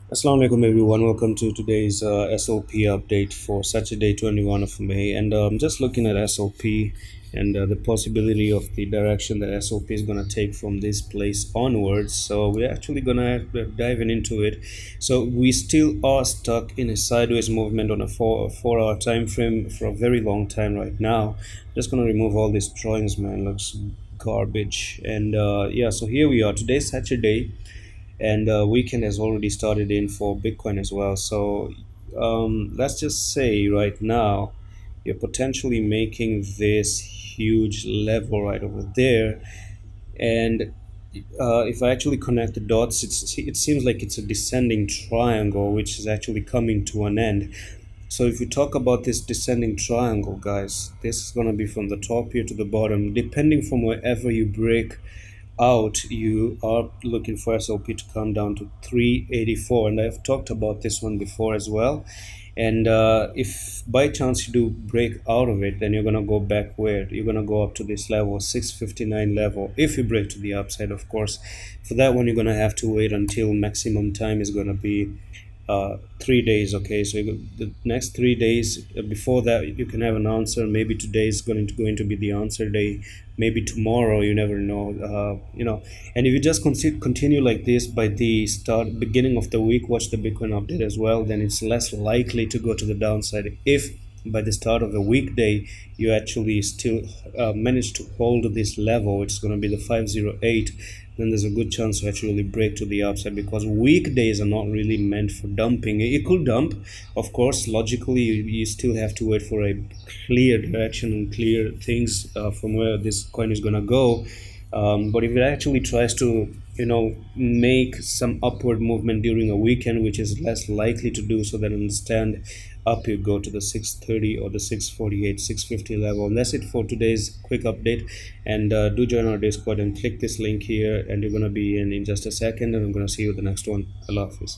Assalamu alaikum everyone, welcome to today's SLP update for Saturday 21 of May. And I'm just looking at SLP and the possibility of the direction that SLP is going to take from this place onwards. So we're actually going to dive into it. So we still are stuck in a sideways movement on a 4 hour time frame for a very long time right now. Just going to remove all these drawings, man, looks garbage. And yeah, so here we are. Today's Saturday, and weekend has already started in for Bitcoin as well. So let's just say right now you're potentially making this huge level right over there, and if I actually connect the dots, it seems like it's a descending triangle which is actually coming to an end. So if you talk about this descending triangle, guys, this is going to be from the top here to the bottom, depending from wherever you break out. You are looking for SLP to come down to 384, and I've talked about this one before as well. And if by chance you do break out of it, then you're going to go back where you're going to go up to this level 659 level. If you break to the upside, of course, for that one you're going to have to wait until maximum time is going to be 3 days. Okay, so the next 3 days, before that you can have an answer. Maybe today is going to be the answer day, maybe tomorrow, you never know. And if you just continue like this by the start beginning of the week, watch the Bitcoin update as well, then it's less likely to go to the downside. If by the start of the weekday you actually still manage to hold this level, it's going to be the 508, then there's a good chance to actually break to the upside, because weekdays are not really meant for dumping. It could dump, of course. Logically, you still have to wait for a clear direction and clear things from where this coin is going to go. But if it actually tries to make some upward movement during a weekend, which is less likely to do so, then understand up you go to the 630 or the 648, 650 level. And that's it for today's quick update. And do join our Discord and click this link here, and you're going to be in just a second, and I'm going to see you the next one. Allah Hafiz.